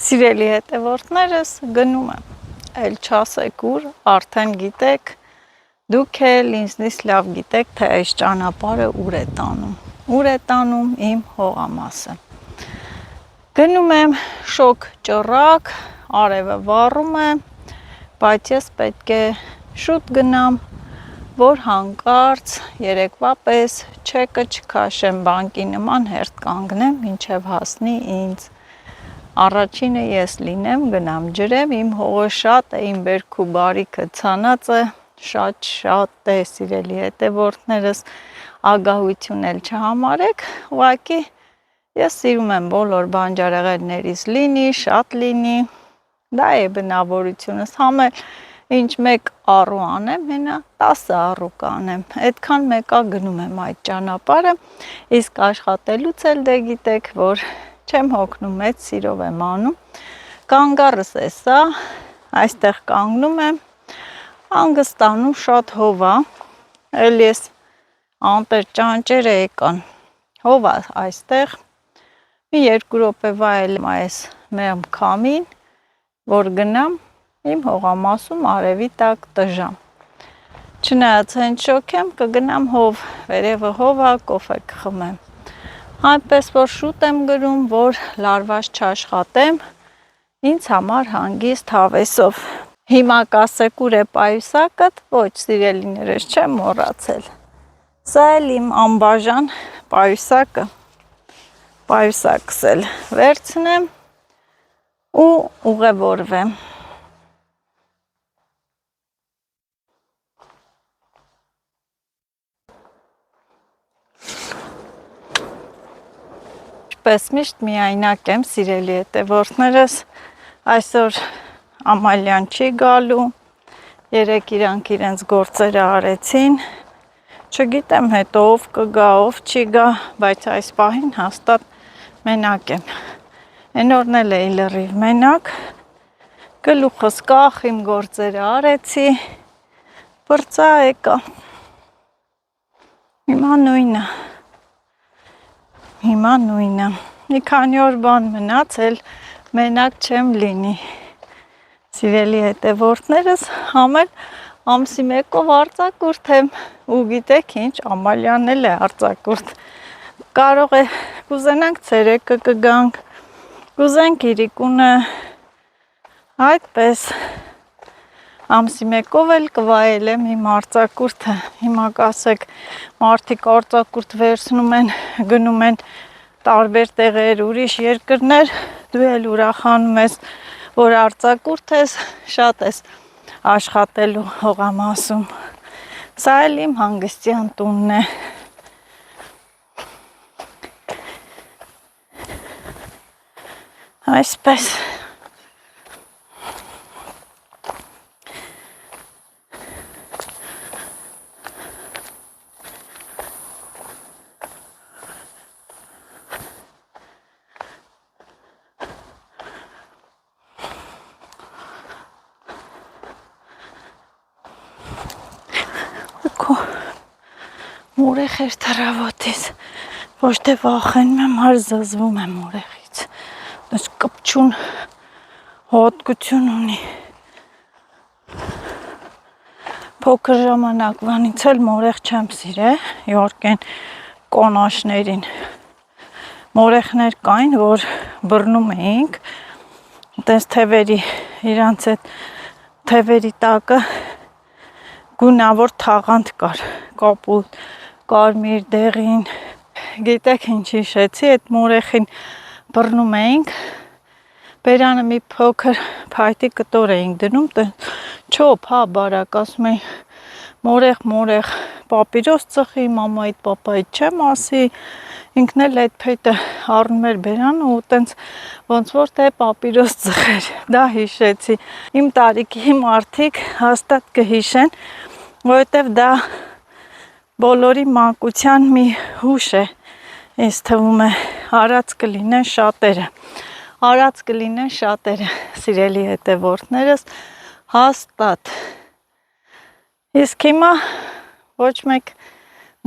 Սիրելի հետևորդներս, գնում եմ, էլ չասեք ուր, արդեն գիտեք, դուք էլ ինձնից լավ գիտեք, թե այս ճանապարհը ուր է տանում իմ հողամասը։ Գնում եմ շոգ ճռակ, արևը վառում է, բայց ես պետք է շուտ գնամ, որ հանկարծ երեկվա պես չեկը չքաշեմ, բանկի նման հերթ կանգնեմ, մինչև հասնի ինձ։ Առաջինը ես լինեմ, գնամ ջրեմ, իմ հողը շատ է, իմ բերք ու բարիքը ցանած է, շատ է, սիրելի հետևորդներս, ագահություն էլ չհամարեք, ուղղակի ես սիրում եմ բոլոր բանջարեղեններից լինի, շատ լինի, դա է բնավորությունս, համել ինչ մեկ առու անեմ, հենա 10 առու կանեմ, այդքան մեկա գնում եմ այդ ճանապարհը, իսկ աշխատելուց էլ դե գիտեք, որ չեմ հոգնում, մեծ սիրով եմ անում, կանգառս է սա, այստեղ կանգնում եմ, հանգստանում շատ հով է, էլ ես անտեր ճանճերը եկան, հով է այստեղ, մի 2 րոպեվա էլ այս մեմ քամին, որ գնամ, իմ հողամասում արևի տակ տժամ, չնայած հենց շոգ եմ, կգնամ հով, վերևը հով է, կոֆե կխմեմ, այնպես որ շուտ եմ գրում, որ լարված չաշխատեմ, ինձ համար հանգիստ հավեսով, հիմա կասեք ուր է պայուսակդ, ոչ սիրելիներս չեմ մոռացել, սա էլ իմ անբաժան պայուսակը, պայուսակս էլ վերցնեմ ու ուղևորվեմ, պես միշտ միայնակ եմ, սիրելի հետևորդներս, այսօր Ամալյան չի գալու, երեկ իրանք իրենց գործերը արեցին, չգիտեմ հետո ով կգա, ով չի գա, բայց այս պահին հաստատ մենակ եմ, այն օրն էլ էի լրիվ մենակ, գլուխս կախ, իմ գործերը արեցի, բրծա եկա, հիմա նույնը, մի քանի օր բան մնացել, մենակ չեմ լինի, սիրելի հետևորդներս, համել ամսի մեկով արձակուրդ եմ, ու գիտեք ինչ, Ամալյան էլ է արձակուրդ, կարող է կուզենանք ցերեկը կգանք, կուզենք իրիկունը, այդպես, ամսի մեկով էլ կվայելեմ իմ արձակուրդը, հիմա կասեք մարդիկ արձակուրդ վերցնում են, գնում են տարբեր տեղեր, ուրիշ երկրներ, դու էլ ուրախանում ես, որ արձակուրդ ես, շատ ես աշխատելու հողամասում, սա էլ իմ հանգստյան տունն է, այսպես, Մուրեխ թռավոտից, ոչ թե վախենում եմ, այլ զզվում եմ մուրեխից, այս կպչուն հոտկություն ունի, փոքր ժամանակվանից էլ մորեխ չեմ սիրել, իհարկե կոնաշներին, մորեխներ կային, որ բռնում էինք, տես թևերի, իրանց այդ թևերի տակը գունավոր թաղանդ կար, կապույտ, կարմիր, դեղին, գիտեք ինչ հիշեցի, այդ մորեխին բռնում էինք, բերանը մի փոքր փայտի կտոր էինք դնում, չոփ, հա, բարակ, ասում էի, մորեխ, պապիրոս ծխի, մամայիդ, պապայիդ չեմ ասի, ինքն էլ այդ փայտը առնում էր բերանը ու տենց ոնց որ թե պապիրոս ծխեր, դա հիշեցի, իմ տարիքի մարդիկ հաստատ կհիշեն, որովհետև դա բոլորի մանկության մի հուշ է, ինձ թվում է, արած կլինեն շատերը, սիրելի հետևորդներս, հաստատ, իսկ հիմա ոչ մեկ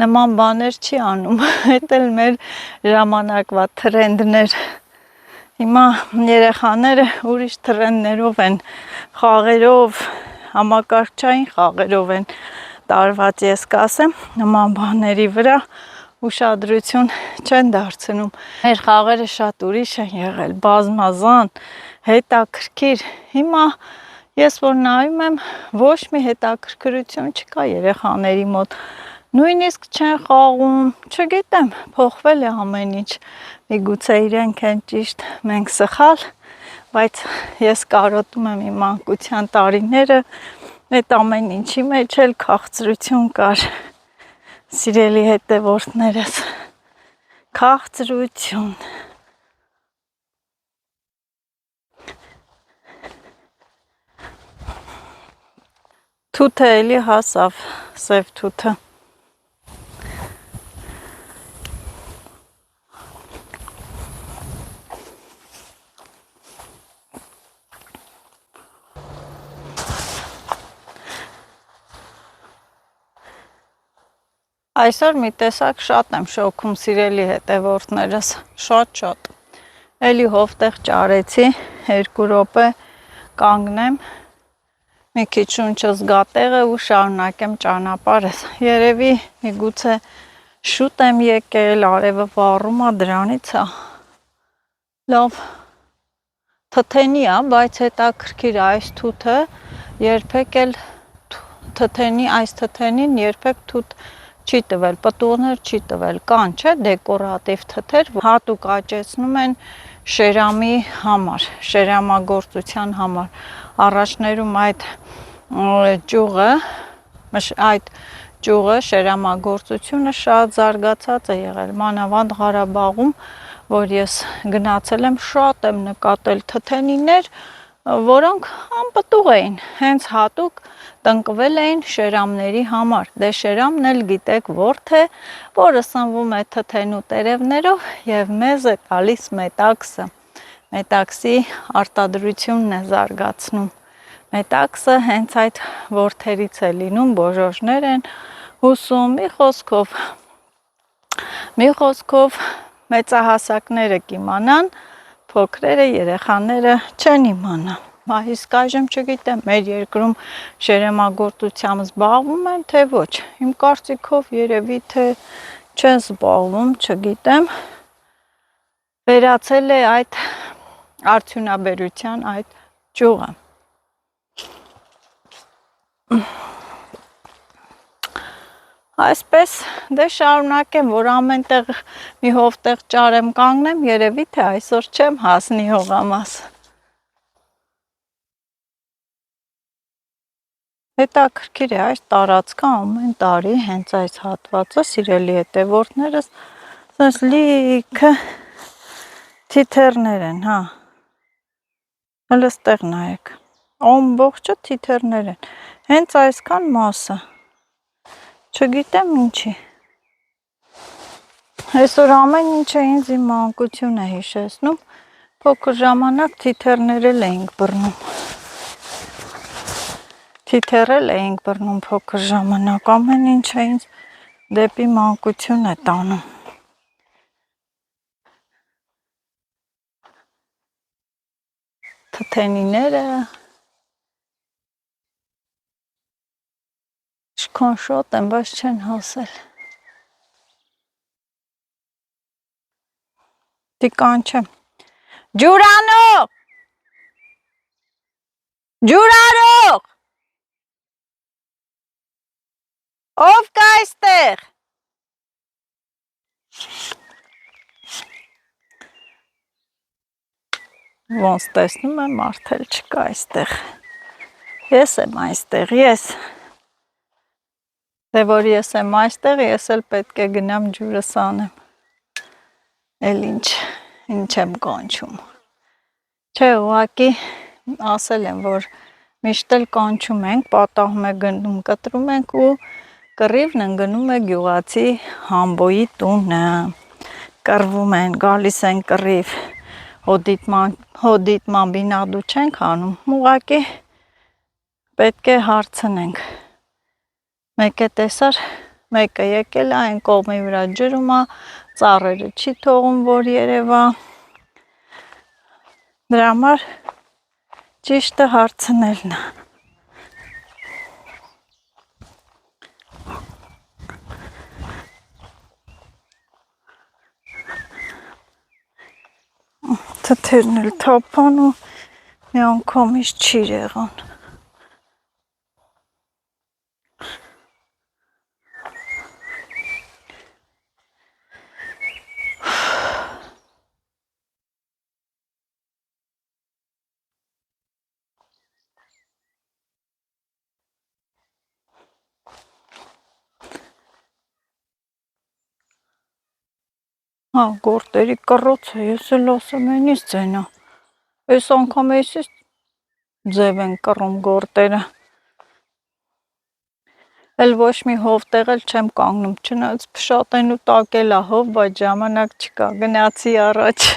նման բաներ չի անում, այդ էլ մեր ժամանակվա թրենդներ, Հիմա երեխաները ուրիշ տրենդներով են, խաղերով, համակարգչային խաղերով են տարված, ես կասեմ, նման բաների վրա ուշադրություն չեն դարձնում։ Մեր խաղերը շատ ուրիշ են եղել, բազմազան, հետաքրքիր։ Հիմա ես որ նայում եմ, ոչ մի հետաքրքրություն չկա երեխաների մոտ։ Նույնիսկ չեն խաղում, չգիտեմ, փոխվել է ամեն ինչ։ Միգուցե իրենք են ճիշտ, մենք սխալ, բայց ես կարոտում եմ իմ մանկության տարիները, այդ ամեն ինչի մեջ էլ քաղցրություն կար։ Սիրելի հետևորդներս, քաղցրություն։ Թութը էլի հասավ, սև թութը։ Այսօր մի տեսակ շատ եմ շոքում, սիրելի հետևորդներս, շատ։ Էլի հովտեղ ճարեցի, 2 րոպե կանգնեմ, մի քիչ շունչս գա տեղը ու շարունակեմ ճանապարհս։ Երևի միգուցե շուտ եմ եկել, արևը վառում է, դրանից է։ Լավ, թթենի է, բայց հետաքրքիր այս թութը երբեք էլ այս թթենին երբեք թութ չի տվել, պտուղներ չի տվել, կան, չէ, դեկորատիվ թթեր, հատուկ աճեցնում են շերամի համար, շերամագործության համար։ Առաջներում այդ ճյուղը, շերամագործությունը շատ զարգացած է եղել, մանավանդ Ղարաբաղում, որ ես գնացել եմ, շատ եմ նկատել թթենիներ, որոնք անպտուղ էին, հենց հատուկ տնկվել էին շերամների համար։ Դե շերամն էլ գիտեք որթ է, որը սնվում է թթենու տերևներով եւ մեզ է տալիս մետաքսը։ Մետաքսի արտադրությունն է զարգացնում։ Մետաքսը հենց այդ որթերից է լինում, բոժոժներ են հուսում, մի խոսքով մեծահասակները կիմանան, փոքրերը, երեխաները չեն իմանա։ Իսկ այժմ չգիտեմ, մեր երկրում շերամագործությամբ զբաղվում են, թե ոչ։ Իմ կարծիքով երևի թե չեն զբաղվում, չգիտեմ։ Վերացել է այդ արդյունաբերության այդ ճյուղը։ Այսպես դե շարունակեմ, որ ամեն տեղ մի հովտեղ ճարեմ կանգնեմ, երևի թե այսօր չեմ հասնի հողամաս։ Հետաքրքիր է այս տարածքը ամեն տարի հենց այս հատվածը, սիրելի հետևորդներս, ասես լիքը թիթեռներ են, հա։ Հələ ստեղ նայեք։ Ամբողջը թիթեռներ են։ Հենց այսքան մասը։ Չգիտեմ ինչի։ Այսօր ամեն ինչը ինձ իմ մանկություն է հիշեցնում, փոքր ժամանակ թիթեռներ էինք բռնում։ Թիթեռել էինք բռնում փոքր ժամանակ, ամեն ինչը ինձ դեպի մանկություն է տանում։ Թթենիները Ինչքան շատ են, բայց չեն հասել։ Տիկան չեմ։ Ջուրանող! Ջուրարող! Ով կա այստեղ։ Ոնց տեսնում եմ, մարդ էլ չկա այստեղ։ Ես եմ այստեղ, ես։ Դե որ ես եմ այստեղ, ես էլ պետք է գնամ ջուրս անեմ։ Էլ ինչ եմ կանչում։ Չէ, ուղղակի ասել եմ, որ միշտ էլ կանչում ենք, պատահում է գնում, կտրում ենք ու կռիվն ընկնում է գյուղացի Համբոյի տունը։ Կռվում են, գալիս են կռիվ, հոդիտ մամբինադու չենք անում, ուղղակի պետք է հարցնենք։ Մեկ է տեսար, մեկը եկել է, այն կողմի վրա ջրում է, ծառերը չի թողում, որ երևա, Դրա համար ճիշտը հարցնելն է։ Թթերն էլ թափան ու մի անգամից չի եղան։ Հա, գորտերի կռոցը, ես էլ ասում եմ, ինձ ձենա։ Այս անգամ էսից ձև են կռում գորտերը։ Էլ ոչ մի հով տեղել չեմ կանգնում, չնայած փշատենու տակ էլ է հով, բայց ժամանակ չկա, գնացի առաջ։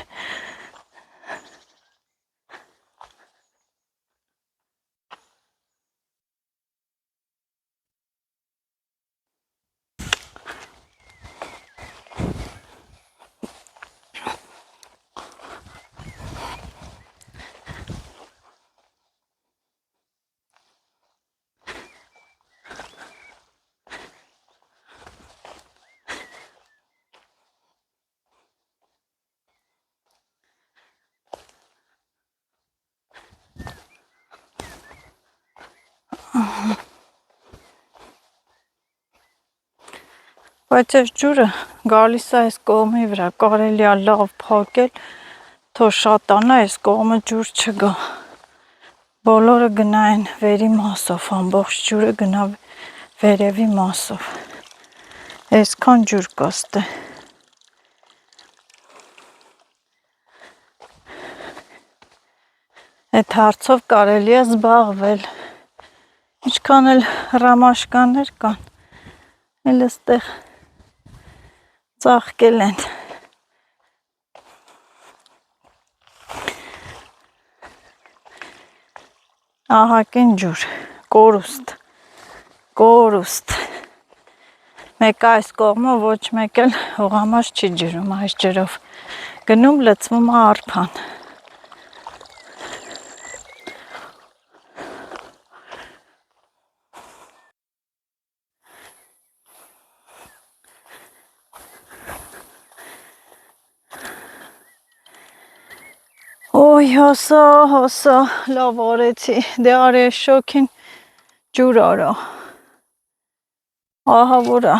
Բայց այս ջուրը գալիս է այս կողմի վրա, կարելի է լավ փակել, թող շատանա, այս կողմը ջուր չգա։ Բոլորը գնային վերի մասով, ամբողջ ջուրը գնա վերևի մասով։ Այսքան ջուր կա ստե։ Այդ հարցով կարելի է զբաղվել։ Ինչքան էլ ռամաշկաներ կան, էլ այստեղ ծաղկել են։ Ահագին ջուր, կորուստ։ Մեկ այս կողմը ոչ մեկ էլ հողամաս չի ջրում այս ջրով։ Գնում լցվում է արփան։ Ոյ, հոսա, լավ արեցի, դե արի այս շոքին ջուր արա, ահա որա,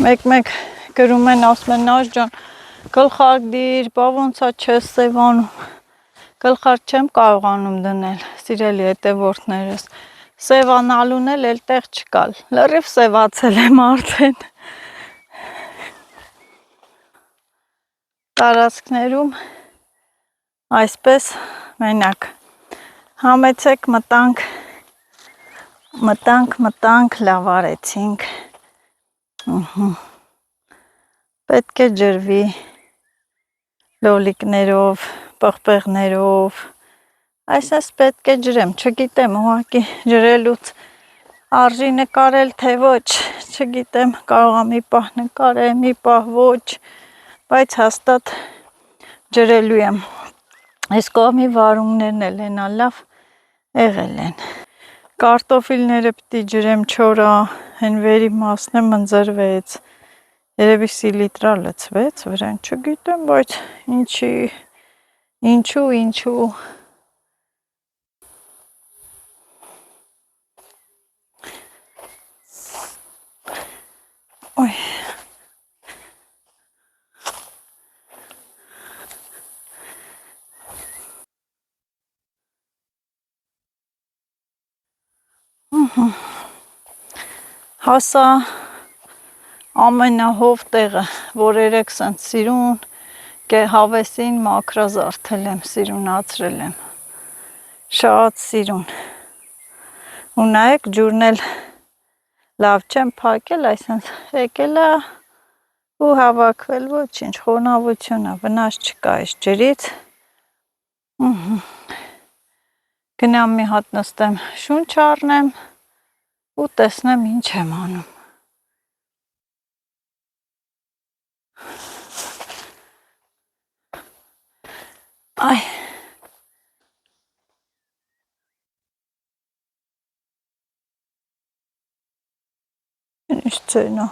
մեկ գրում են, ասում են, Նազ ջան, գլխարկ դիր, բա ոնց է չես սևանում, գլխարկ չեմ կարողանում դնել, սիրելի հետևորդներս, սևանալուն էլ տեղ չկալ, լրիվ սևացել եմ արդեն, տարածքներում այսպես մենակ համեցեք մտանք լավ արեցինք, պետք է ջրվի լոլիկներով, պղպեղներով, այսպես պետք է ջրեմ, չգիտեմ ուղղակի ջրելուց արժի նկարել թե ոչ, չգիտեմ կարող եմ մի պահ նկարեմ, մի պահ ոչ, բայց հաստատ ջրելու եմ, այս կողմի վարունգներն էլ հենա լավ եղել են, կարտոֆիլները պիտի ջրեմ չորա, հեն վերի մասն է մնձրվեց, երևի սիլիտրա լցվեց վրան, չգիտեմ, բայց ինչու, Ոյ, հասա ամենահով տեղը, որ երեք սենց սիրուն, հավեսին մաքրազարդել եմ, սիրունացրել եմ, շատ սիրուն, ու նայեք ջուրն էլ լավ չեմ փակել, այսենց եկել է ու հավաքվել, ոչինչ, խոնավություն է, վնաս չկա այս ջրից, գնամ մի հատ նստեմ, շունչ առնեմ ու տեսնեմ ինչ եմ անում։ Այ ինչ ցենա։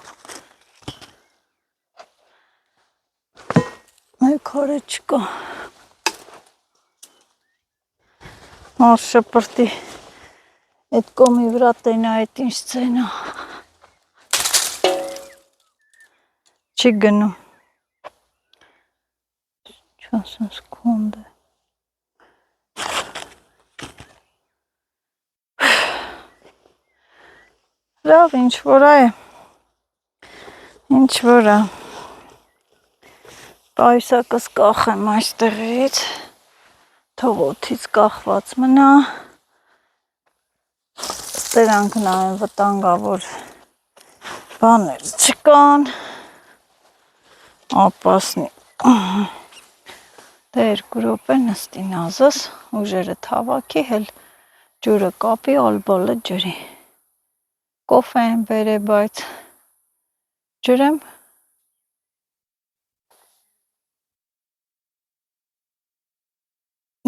Այ քարը չկա։ Մար շպրտի այդ կոմի վրա տենա այդ ինչ ցենա։ Չի գնում։ Չասես կոնդ է։ Լավ, ինչ որ է։ Ինչ որ է։ Պայուսակս կախեմ այստեղից, թող օդից կախված մնա, ստերանք նայեն վտանգավոր բաներ չկան, ապասնի, դե 2 րոպե նստի նազս, ուժերը թավակի, հել ջուրը կապի, ալբալը ջրի, կոֆե եմ բերե, բայց ջրեմ,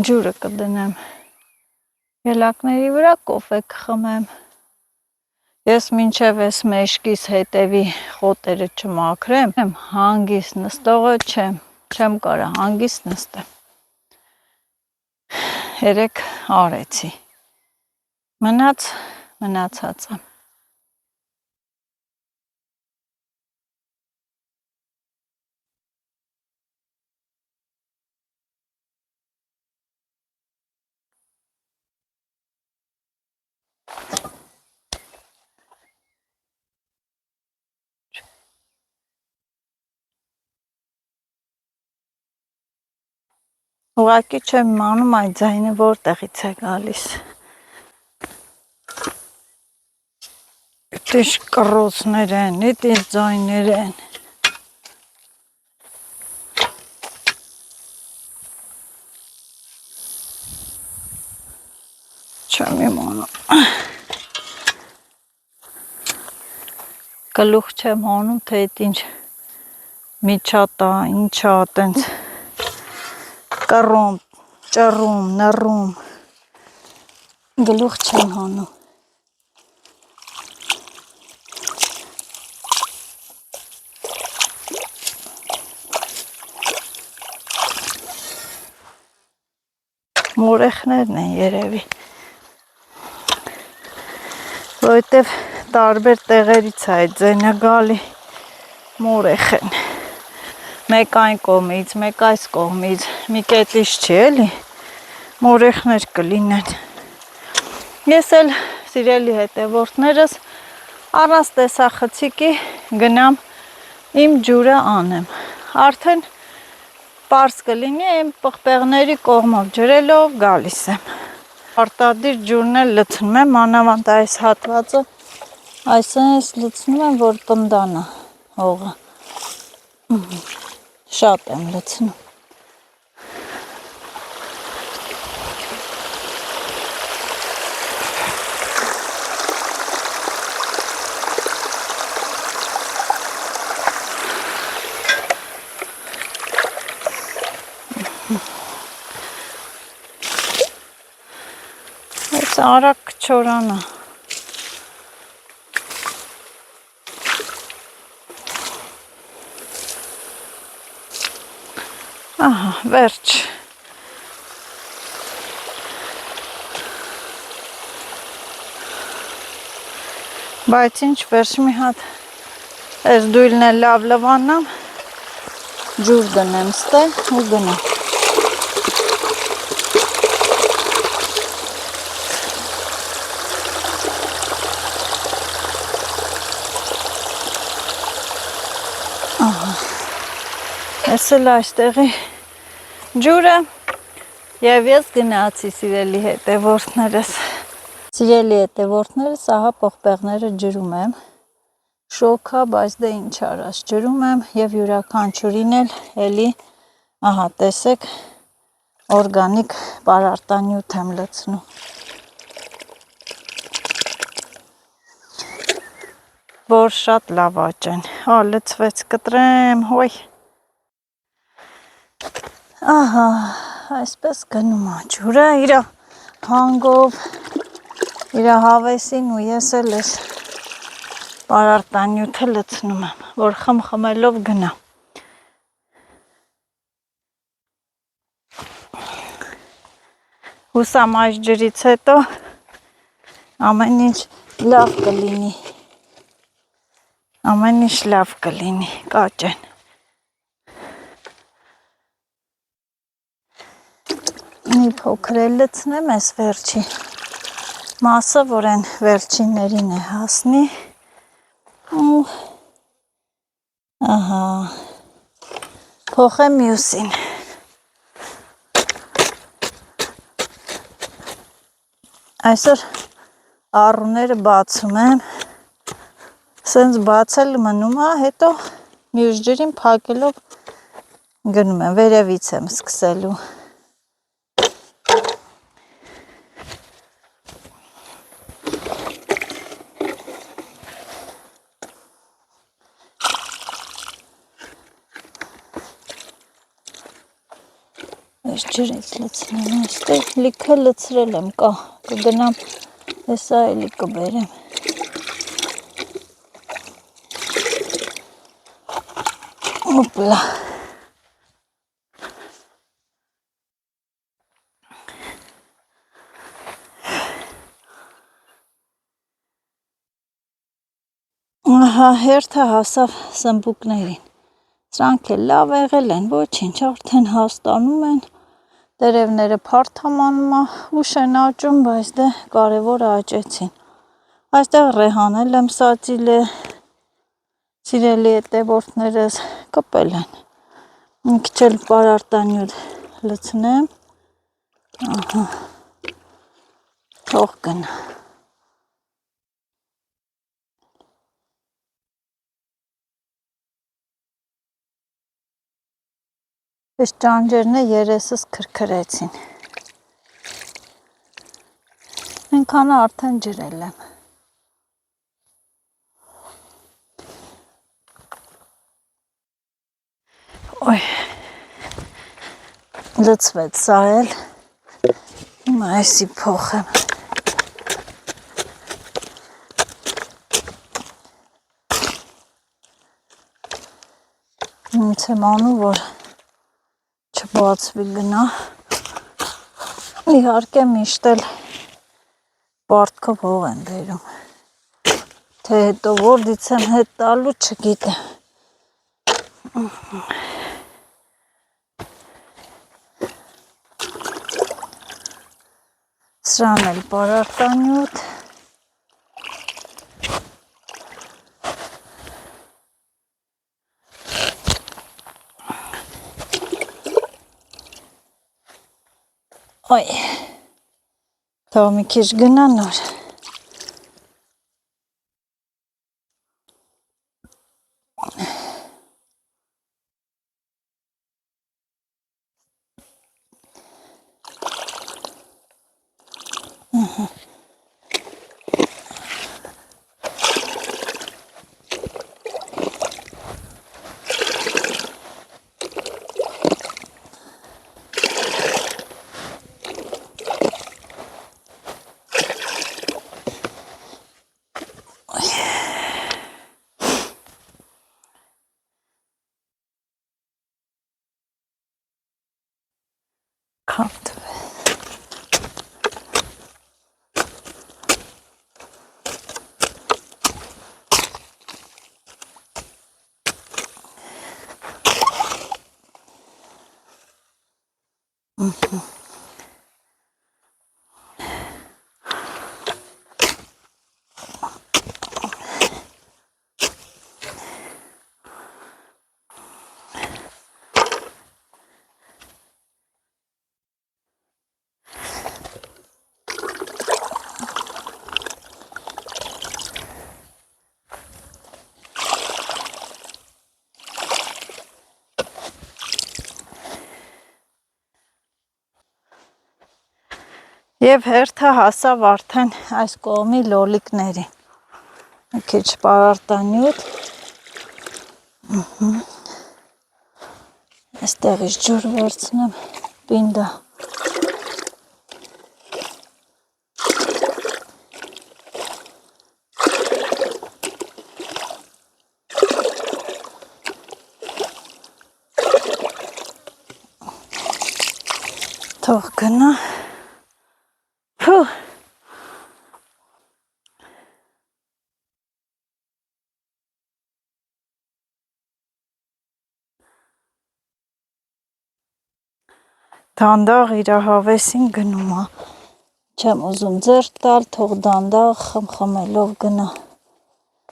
ջուրը կդնեմ ելակների վրա, կոֆե կխմեմ, ես մինչև ես մեջքիս հետևի խոտերը չմաքրեմ, հանգիստ նստողը չեմ կարա հանգիստ նստեմ, երեկ արեցի, մնացածը, ուղղակի չեմ իմանում այդ ձայնը որտեղից է գալիս, այդ ինչ կռոցներ են, այդ ինչ ձայներ են, չեմ իմանում, գլուխ չեմ հանում, թե այդ ինչ միջատա, ինչա, տենց կռում, ճռում, նռում, գլուխ չեմ հանում, մորեխներն են երևի, որովհետև տարբեր տեղերից է այդ ձայնը գալի, մորեխ են, մեկ այն կողմից, մեկ այս կողմից, մի կետից չի էլի, մորեխներ կլինեն, ես էլ սիրելի հետևորդներս առանց տեսախցիկի գնամ իմ ջուրը անեմ, արդեն պարզ կլինի իմ պղպեղների կողմով ջրելով գալիս եմ, արտադիր ջուրն էլ լցնում եմ, մանավանդ այս հատվածը, այսպես լցնում եմ, որ պնդանա հողը, շատ եմ լցնում, այս արագ կչորանա, ահա, վերջ, բայց ինչ վերջ մի հատ, այս դույլն է լավ լվանամ, ջուր դնեմ ստե ու գնամ, ես էլ այստեղի ջուրը և ես գնացի սիրելի հետևորդներս, ահա պղպեղները ջրում եմ, շոքա, բայց դե ինչ արած ջրում եմ և յուրաքանչյուրին էլ էլի, ահա տեսեք, օրգանիկ պարարտանյութ եմ լցնում, որ շատ լավ աճեն, լցվեց կտրեմ, հոյ, ահա, այսպես գնում է ջուրը իր հանգով, իր հավեսին ու ես էլ ես պարարտանյութը լցնում եմ, որ խմխմելով գնա։ Հուսամ այս ջրից հետո ամեն ինչ լավ կլինի, կաճեն։ Մի փոքր էլ լցնեմ այս վերջի մասը, որ այն վերջիններին է հասնի, ու ահա, փոխեմ մյուսին։ Այսօր առուները բացում եմ, սենց բացել մնում է, հետո մյուս ջրին փակելով գնում եմ, վերևից եմ սկսելու։ Այս ջրից լցնեմ, այստեղ լիքը լցրել եմ, կգնամ, հեսա էլի կբերեմ։ Ոպլա։ Ահա, հերթը հասավ սմբուկներին։ Սրանք էլ լավ եղել են, ոչինչ, արդեն հաստանում են, տերևները փարթամանում է, ուշ են աճում, բայց դե կարևորը աճեցին։ Այստեղ ռեհանել եմ սածիլ է, սիրելի հետևորդներս կպել են։ Մի քիչ էլ պարարտանյութ լցնեմ, ահա, թող գնա։ Այս ճանջերն է երեսս քրքրեցին։ Այնքանը արդեն ջրել եմ։ Ոյ, լցվեց սա էլ, հիմա այսի փոխեմ։ Ինձ եմ անում, որ չբացվի գնա, իհարկե միշտ էլ պարտքով հող եմ բերում, թե հետո որդից եմ հետ տալու չգիտեմ։ Սրան էլ պարարտանյութ, ոյ, թող մի քիչ գնա նոր։ Եվ հերթը հասավ արդեն այս կողմի լոլիկների։ Մի քիչ պարարտանյութ։ Այստեղից ջուր վերցնեմ, պինդը։ Թող գնա։ Փու։ Դանդաղ իր հավեսին գնում է։ Չեմ ուզում ձեռք տալ, թող դանդաղ խմխմելով գնա։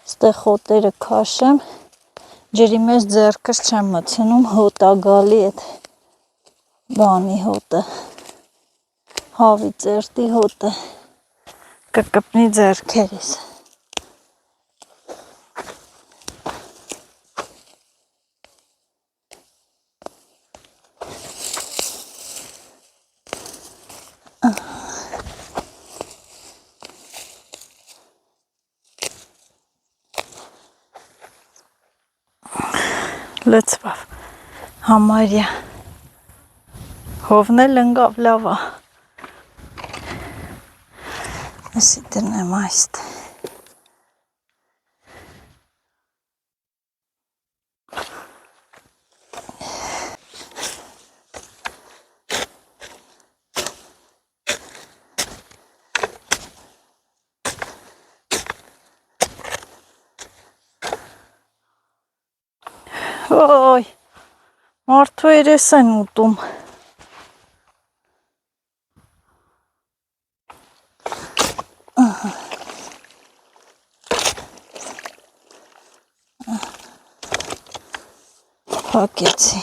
Ստեղ խոտերը քաշեմ, ջրի մեջ ձեռքս չեմ մտցնում, հոտ ա գալի այդ բանի հոտը, հավի ծերտի հոտը, կկպնի ձեռքերիս։ Լցվավ, համարյա, հովն էլ ընկավ, լավ է, ասի դնեմ այստեղ, ոյ, մարդու երես են ուտում, հակեցի,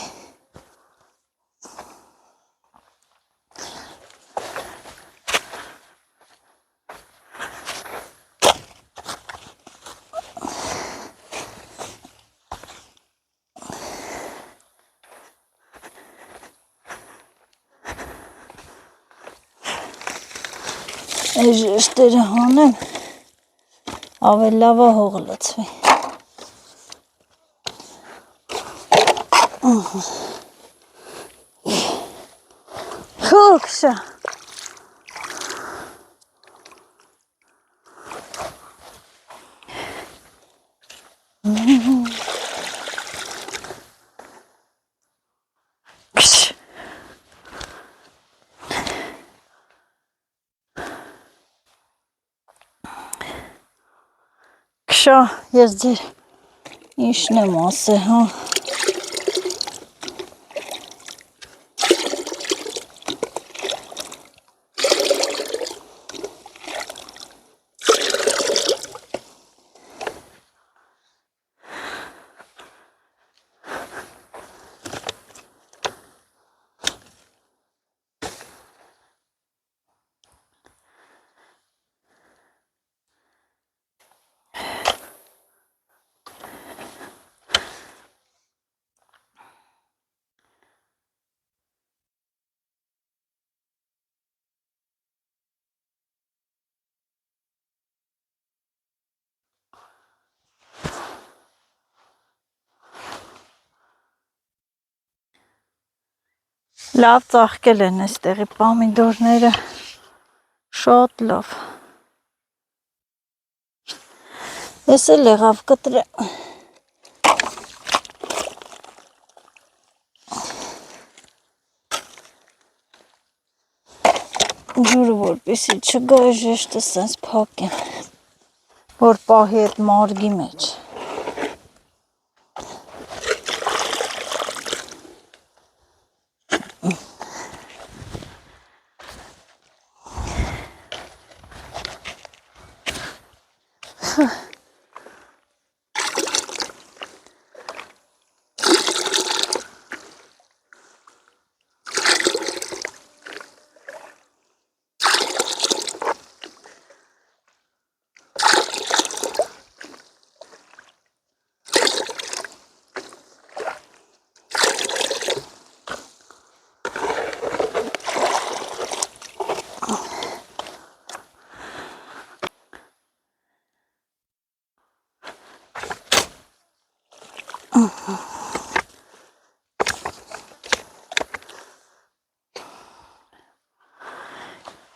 այս ժեշտերը հանեմ, ավել լավ է հող լցվի, խոքշա, քշա, ես ձեր ինչն եմ ասե, հա, լավ ծաղկել են այստեղի պամիդորները, շատ լավ, ես էլ եղավ կտրեմ, ջուրը որպեսի չգա ժեշտը սենց փակեմ, որ պահի այդ մարգի մեջ,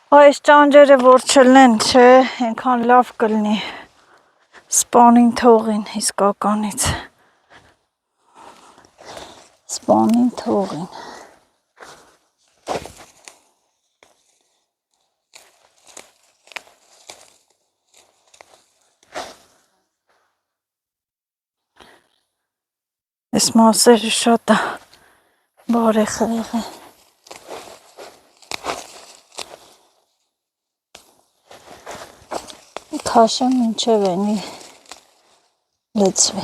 Այս ճանջերը որ չլեն, չէ, այնքան լավ կլինի։ Սպանին թողին իսկականից։ Սպանին թողին։ Այս մասերը շատ է բարեխեղեղ է։ Քաշեմ մինչև էնի լցվի։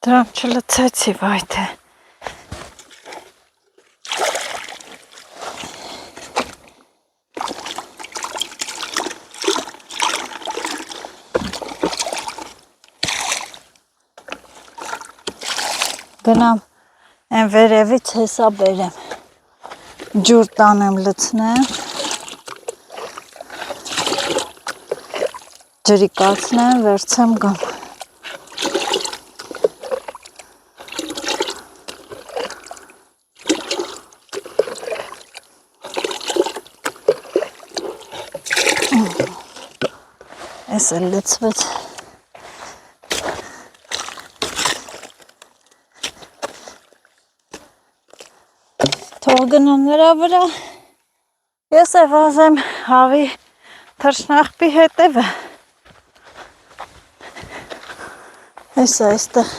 Դրամ չլցեցի, վայ թե։ Գնամ այն վերևից հեսա բերեմ, ջուր տանեմ լցնեմ, ջրի կացնեմ, վերցեմ գամ։ Այս էլ լցվեց։ Թող գնա նրա վրա, ես է վազեմ հավի թռչնախպի հետևը։ Այս այստեղ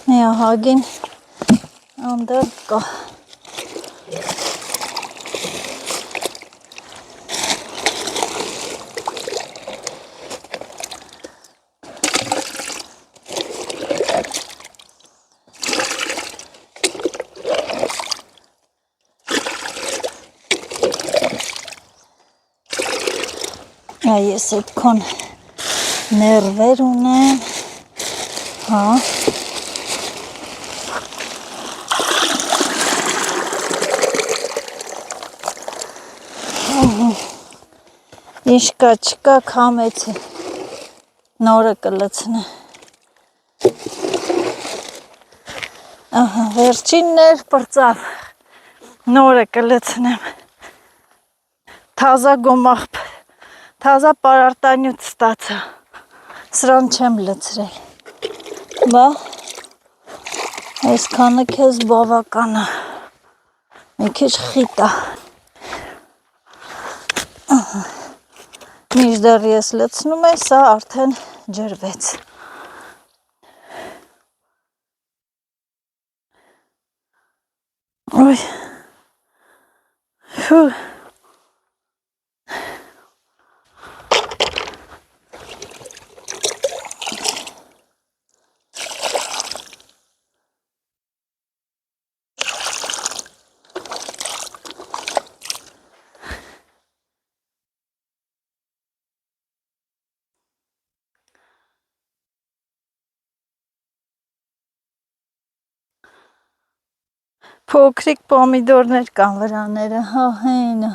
մի ահագին անդր կա։ Ես այդքան ներվեր ունեմ, հա։ Ինչ կա չկա քամեցի, նորը կլցնե։ Ահա, վերջիններ պրծավ, նորը կլցնեմ։ Թազա գոմաղբ, թազա պարարտանյութ ստացա, սրան չեմ լցրել, բա, այս քանը կեզ բավական է, մի քիչ խիտ է, մինչդեռ ես լցնում եմ, սա արդեն ջրվեց, ոյ, հու, փոքրիկ պոմիդորներ կան վրաները, հա հենը,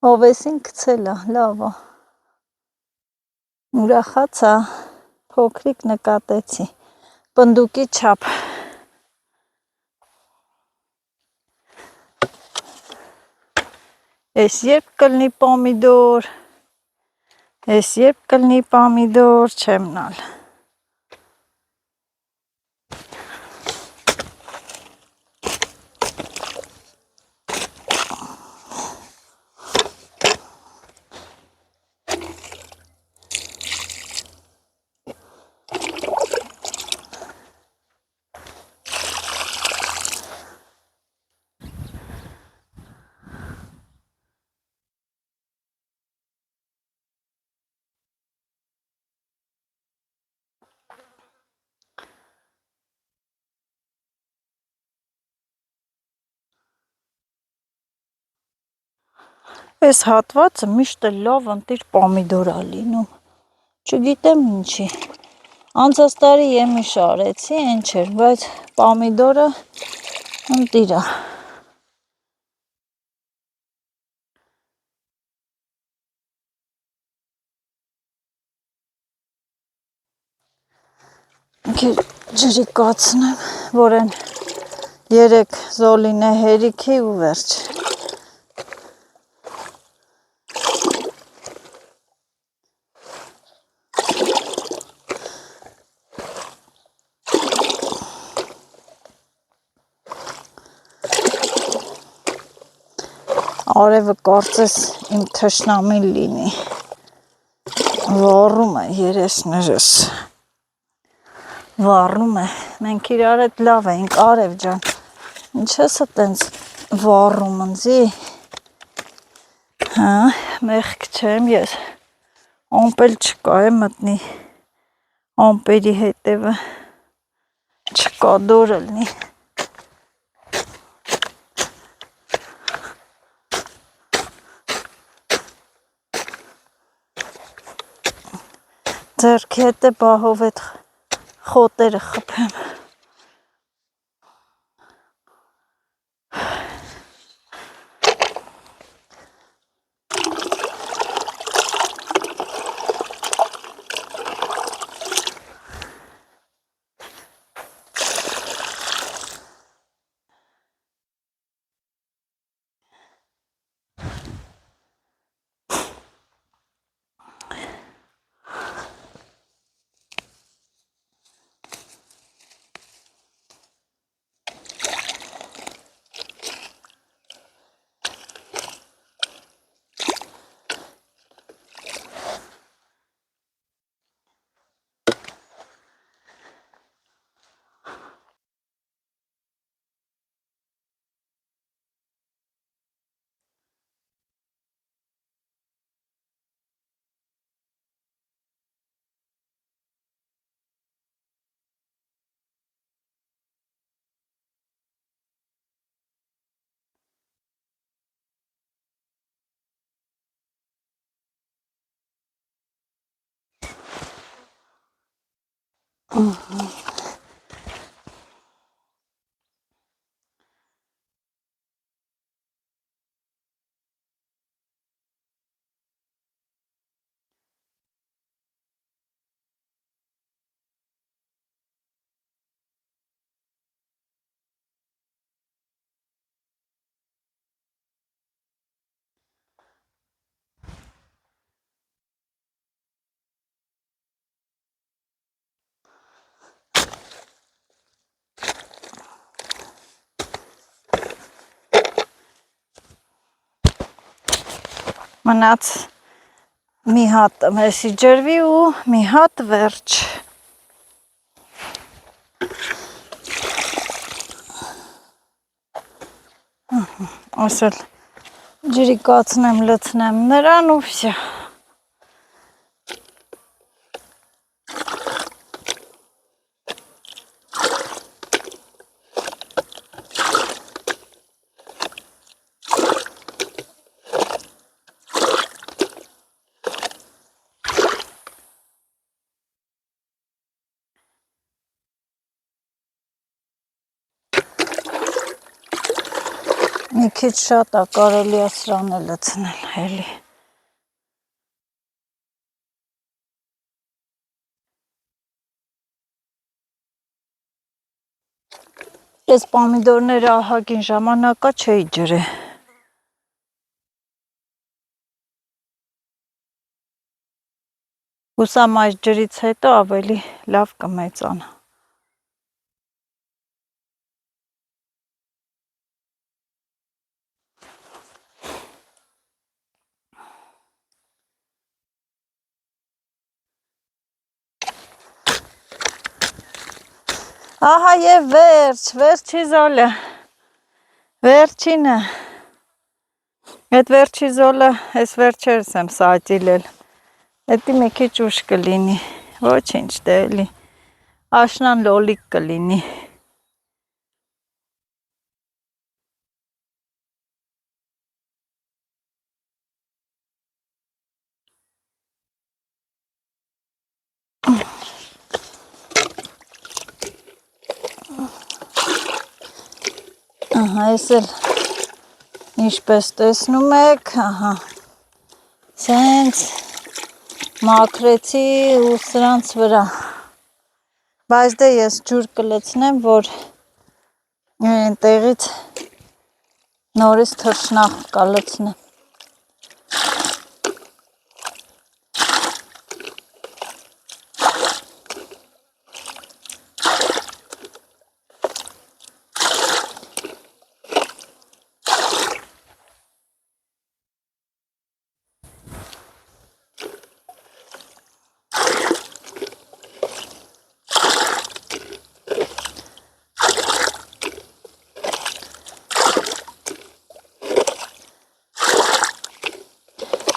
հովեսին կցել է, լավ է, ուրախացա, փոքրիկ նկատեցի, պնդուկի չափ, ես երբ կլնի պոմիդոր, ես երբ կլնի պոմիդոր, չեմ նալ, այս հատվածը միշտ լավ ընտիր պոմիդոր է լինում, չգիտեմ ինչի, անցած տարի եմիշ արեցի, այն չէր, բայց պոմիդորը Ընտիրա։ Ջրի կացնեմ, որ են 3 զոլին է հերիքի ու վերջ։ Արևը կարծես իմ թշնամին լինի, վառում է երեսներս, վառում է, մենք իրար հետ լավ էինք, Արև ջան, ինչ ես տենց վառում ընձի, հա, մեղք չեմ ես, ամպել չկա է մտնի, ամպերի հետևը չկա դորը լնի, ձերքի հետ է բահով էտ խոտերը խպեմ։ Մնաց մի հատ մեսի ջրվի ու մի հատ վերջ։ Ասել ջրի կացնեմ, լցնեմ նրան ու վսյա։ Մի քիչ շատ է կարելի է սրան է լցնել էլի։ Ես պամիդորները ահագին ժամանակա չէի ջրել։ Հուսամ այս ջրից հետո ավելի լավ կմեծանա։ Ահա եւ վերջի զոլը, վերջինը, այդ վերջի զոլը, ես վերջերս եմ սատիլել, էդի մի քիչ ուշ կլինի, ոչինչ դե էլի, աշնան լոլիկ կլինի։ Ահա, ես էլ ինչպես տեսնում եք, ահա, սենց մաքրեցի ու սրանց վրա, բայց դե ես ջուր կլցնեմ, որ տեղից նորից թռչնախ կլցնեմ։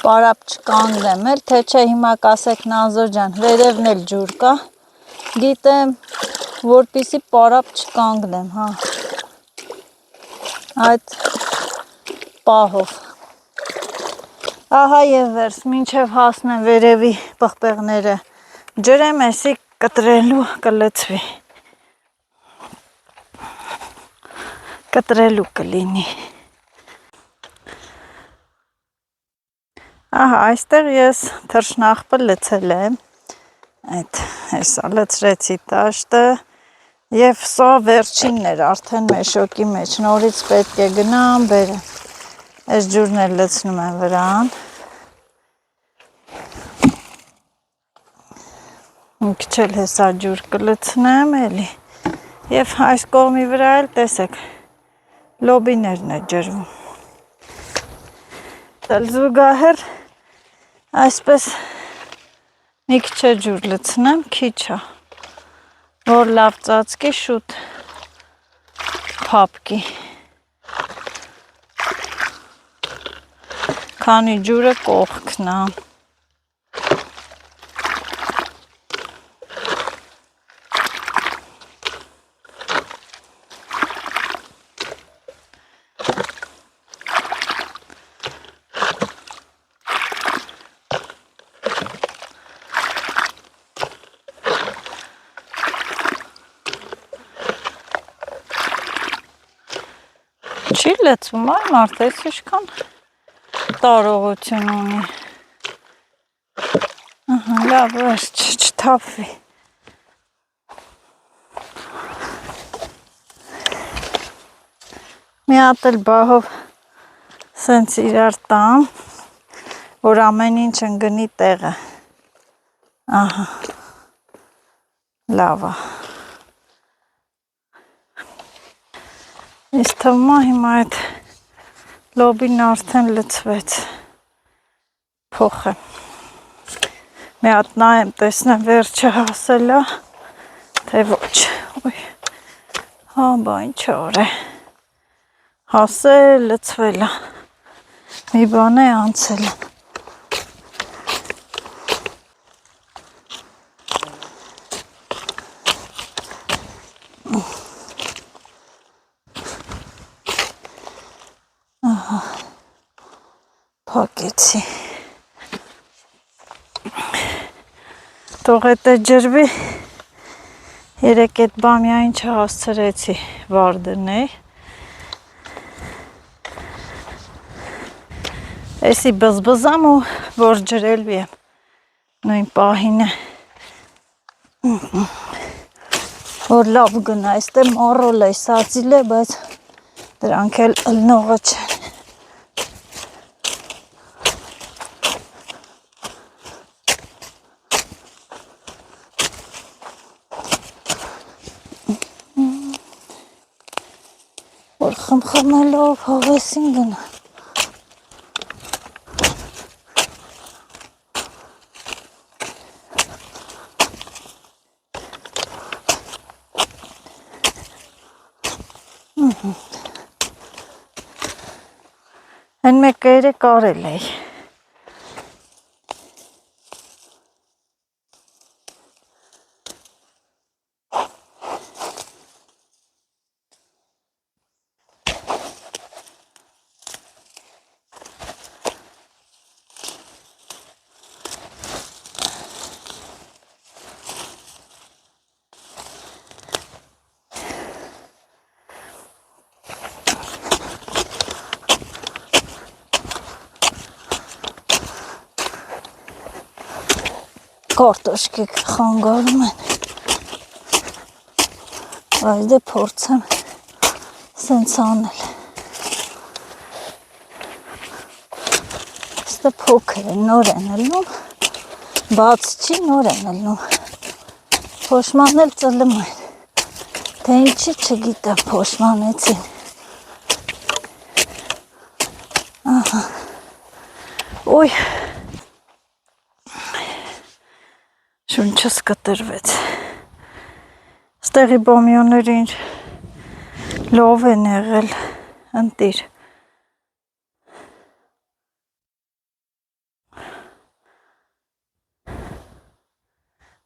Պարապ չկանգնեմ էլ, թե չէ հիմա կասեք Նազոր ջան, վերևն էլ ջուր կա, գիտեմ, որպիսի պարապ չկանգնեմ, հա, այդ պահով, ահա և վերս, մինչև հասնեմ վերևի պղպեղները ջրեմ, էսի կտրելու կլցվի, կտրելու կլինի։ Ահա, այստեղ ես թռչնախպը լցել եմ, այդ հեսա լցրեցի տաշտը և սա վերջինն էր արդեն մեշոկի մեջ, նորից պետք է գնամ, բերեմ, այս ջուրն էլ լցնում եմ վրան, մի քիչ էլ հեսա ջուր կլցնեմ էլի և այս կողմի վրա էլ տեսեք, լոբիներն է ջրվում, դել զուգահեռ այսպես մի քիչ ջուր լցնեմ, քիչ է, որ լավ ծածկի շուտ փափկի, քանի ջուրը կողքն է։ Չի լցվում, այ մարդ էս իշքան տարողություն ունի, ահա, լավ, վերջ, չթափվի, մի հատ էլ բահով սենց իրար տամ, որ ամեն ինչ ընգնի տեղը, ահա, լավ է, ինձ թվում է հիմա այդ լոբին արդեն լցվեց, փոխեմ, մի հատ նայեմ, տեսնեմ վերջը հասել է, թե ոչ, հա, բա ինչ օր է, հասել, լցվել է, մի բան է անցել է, ահա, փակեցի, թող էտե ջրվի, երեկ էտ բամյային չհասցրեցի վար դնել, էսի բզբզամ ու որ ջրելվի եմ, նույն պահին է, որ լավ գնա, այստե մառոլ է, սածիլ է, բայց դրանք էլ ըլնողը չեն, որ խմխմելով հավեսին գնա, են մեկ երեք արել էի, Կարտոշկի խանգարում են։ Բայց դե փորձեմ սենց անել։ Ստը փոքր է, նոր են ելնում, բաց չի, նոր են ելնում։ Փոշմանն էլ ծլում են, թե ինչի չգիտեմ փոշմանեցին։ Ահա, ոյ, շունչս կտրվեց։ Ստեղի բամյանները ինչ լով են եղել, ընտիր։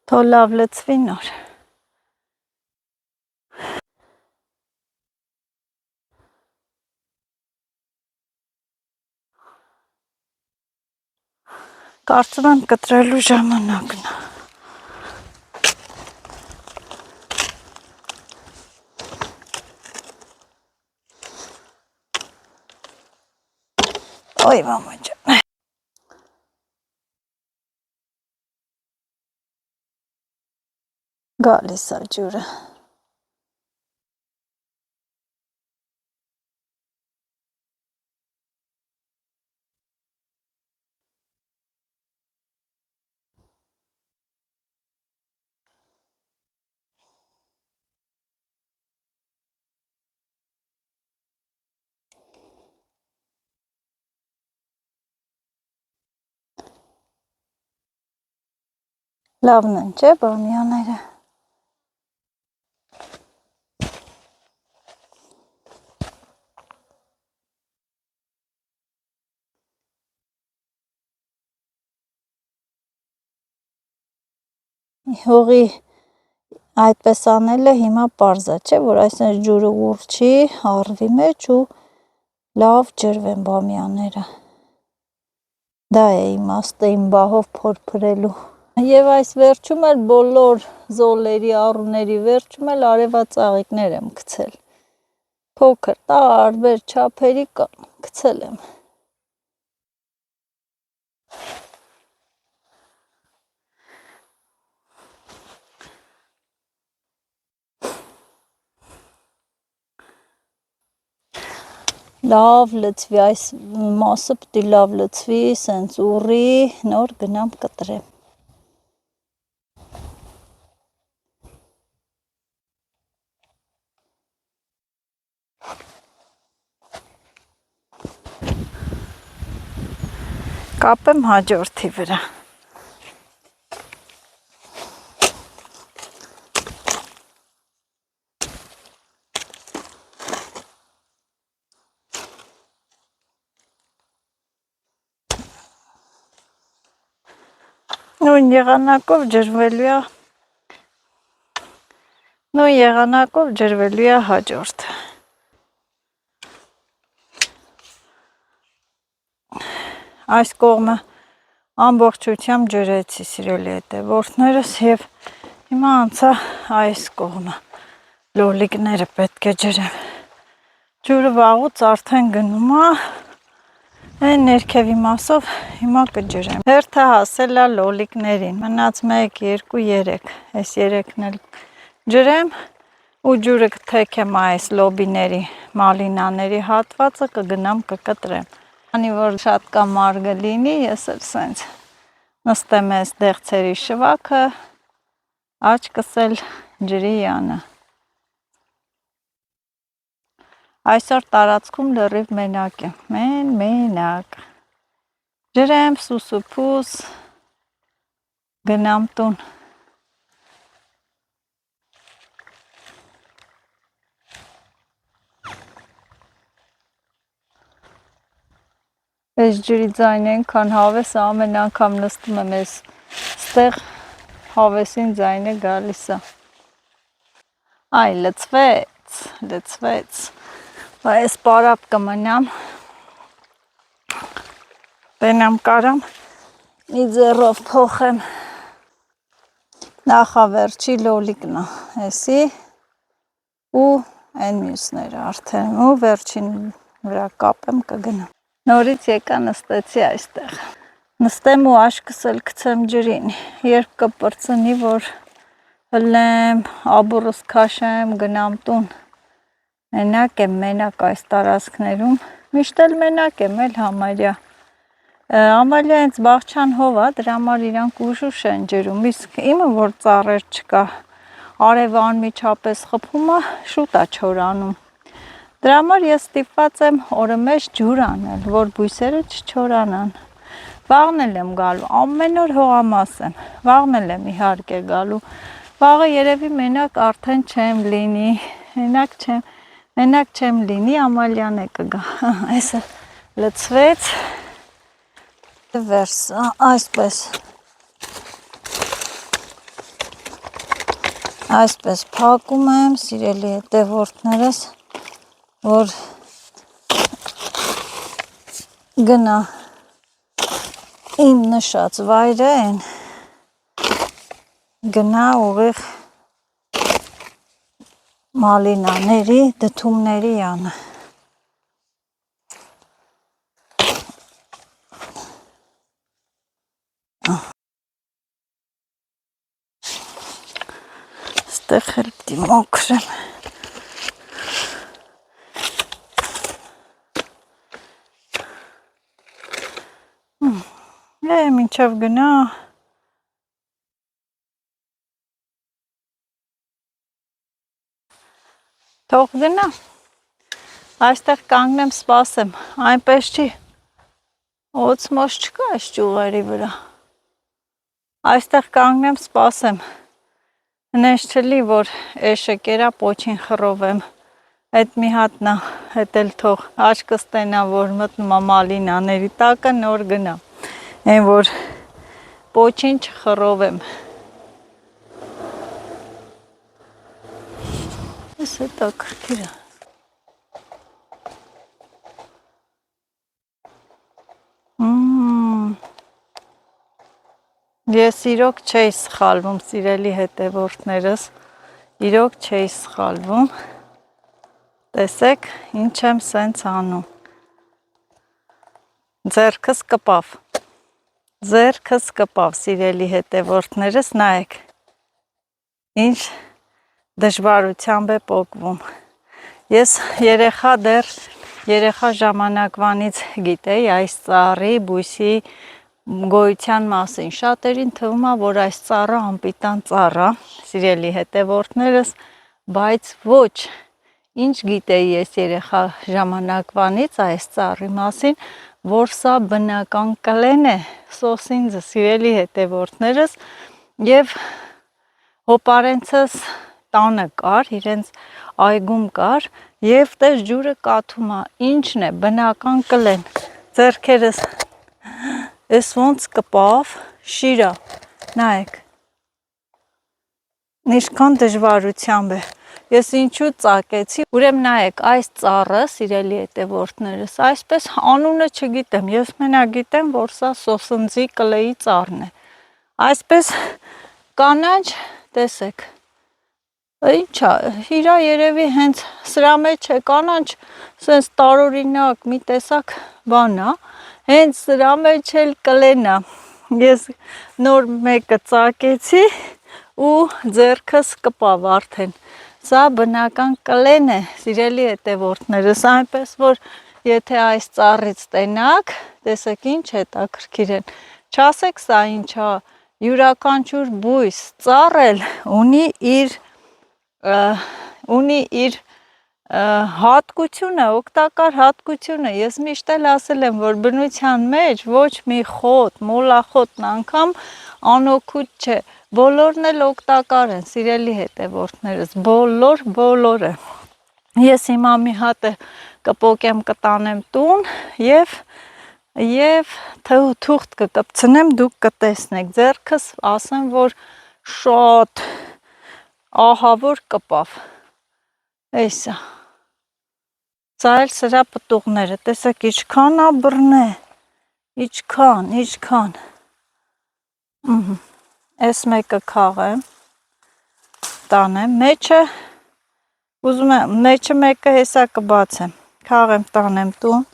Թո լավ լծվի նոր։ Կարծում եմ կտրելու ժամանակն է։ Ոյ մամա ջան։ Գալիս է ջուրը։ Լավն են, չէ, բամյաները։ Հողի այդպես անելը հիմա պարզ է, չէ, որ այսինքն ջուրը ուռչի, առվի մեջ ու լավ ջրվեն բամյաները։ Դա է իմաստը իմ բահով փորփրելու։ Եվ այս վերջում էլ բոլոր զոլերի, առուների վերջում էլ արևածաղիկներ եմ գցել։ Փոքր, տարբեր չափերի գցել եմ։ Լավ լծվի, այս մասը պիտի լավ լծվի, սենց ուռի, նոր գնամ կտրեմ։ Կապեմ հաջորդի վրա։ Նույն եղանակով ջրվելու է հաջորդը։ Այս կողմը ամբողջությամբ ջրեցի սիրելի հետևորդներս եւ հիմա անցա այս կողմը։ Լոլիկները պետք է ջրեմ։ Ջուրը վաղուց արդեն գնում է։ Այն ներքևի մասով հիմա կջրեմ։ Հերթը հասել է լոլիկներին։ Մնաց 1, 2, 3։ Այս 3-ն էլ ջրեմ ու ջուրը կթեքեմ այս լոբիների, մալինաների հատվածը կգնամ կկտրեմ։ Քանի որ շատ կամար կլինի, ես էլ սենց նստեմ այս դեղցերի շվաքը, աչքս էլ ջրի յանը։ Այսօր տարածքում լրիվ մենակ եմ, մենակ։ Ջրեմ սուսուփուս, գնամ տուն։ Այս ջրի ձայնը այնքան հավես է, ամեն անգամ նստում եմ այս ստեղ հավեսին ձայնը գալիս է։ Այ լծվեց։ Այս պարապ կմնամ, տենամ կարամ, մի ձեռով փոխեմ, նախավերջի լոլիկն է, էսի ու այն մյուսները արդեն, ու վերջին վրա կապեմ կգնամ։ Նորից եկա նստեցի այստեղ, նստեմ ու աշկս էլ գցեմ ջրին, երբ կպրծնի, որ հլեմ, աբուրս քաշեմ, գնամ տուն։ Մենակ եմ, մենակ այս տարածքներում, միշտ էլ մենակ եմ էլ համարյա։ Ամալիա հենց բաղչան հով է, դրա համար իրանք ուշուշ են ջրում, իսկ իմը որ ծառեր չկա, արևը անմիջապես խփում է, շուտ է չորանում։ Դրա համար ես ստիպված եմ օրը մեջ ջուր անել, որ բույսերը չչորանան։ Վաղն էլ եմ գալու, ամեն օր հողամաս եմ, վաղն էլ եմ իհարկե գալու։ Վաղը երևի մենակ արդեն չեմ լինի, մենակ չեմ լինի, Ամալիան է կգա, այսը լցվեց, վերս, այսպես փակում եմ, սիրելի հետևորդներս, որ գնա իմ նշած վայրը են, գնա ուղիղ մալինաների, դդումների անը։ Ստեղ էլ պիտի մոքրեմ։ Մինչև գնա, թող գնա, այստեղ կանգնեմ սպասեմ, այնպես չի, օծմոց չկա այս ճյուղերի վրա, այստեղ կանգնեմ սպասեմ, հնես չլի, որ էշը կերա պոչին խռովեմ, այդ մի հատնա, հետ էլ թող աչկս տենա, որ մտնում մալինաների տակը նոր գնա, այն որ պոչին չխռովեմ, ես հետա կրկիրա, Ես իրոք չէի սխալվում, սիրելի հետևորդներս, իրոք չէի սխալվում, տեսեք, ինչ եմ սենց անում, ձեռքս կպավ, սիրելի հետևորդներս, նայեք, ինչ դժվարությամբ է պոկվում, ես երեխա ժամանակվանից գիտեի այս ծառի, բույսի, գոյության մասին, շատերին թվում է, որ այս ծառը անպիտան ծառ է, սիրելի հետևորդներս, բայց ոչ, ինչ գիտեի ես երեխա ժամանակվանից այս ծառի մասին, որ սա բնական կլեն է, սոսինձը, սիրելի հետևորդներս, եւ հոպարենցս տանը կար, իրենց այգում կար, եւ տես ջուրը կաթում է, ինչն է, բնական կլեն, ձեռքերս Ես ոնց կպավ, շիրա, նայեք, ինչքան դժվարությամբ է, ես ինչու ծակեցի, ուրեմն նայեք, այս ծառը, սիրելի հետևորդներս, այսպես անունը չգիտեմ, ես մենակ գիտեմ, որ սա սոսնձի կլեի ծառն է, այսպես կանաչ, տեսեք, ինչա, իրա երևի հենց սրա մեջ է կանաչ, սենց տարօրինակ մի տեսակ բան է, հենց սրա մեջ էլ կլեն է, ես նոր մեկը ծակեցի ու ձեռքս կպավ արդեն, սա բնական կլեն է, սիրելի հետևորդներս, այնպես որ եթե այս ծառից տենակ, տեսեք ինչ հետաքրքիր են, չասեք սա ինչա, յուրաքանչյուր բույս, ծառ էլ ունի իր հատկությունը, օգտակար հատկությունը, ես միշտ էլ ասել եմ, որ բնության մեջ ոչ մի խոտ, մոլախոտն անգամ անօգուտ չէ, բոլորն էլ օգտակար են, սիրելի հետևորդներս, բոլորը, ես հիմա մի հատ կպոկեմ կտանեմ տուն և թուղթ կկպցնեմ, դուք կտեսնեք, ձեռքս ասեմ, որ շատ ահավոր կպավ, էյսա, սա էլ սրա պտուղները, տեսեք իչքան ա բռնե, իչքան, այս մեկը քաղեմ, տանեմ, մեջը, ուզում եմ, մեջը մեկը հեսա կբացեմ, քաղեմ տանեմ տուն,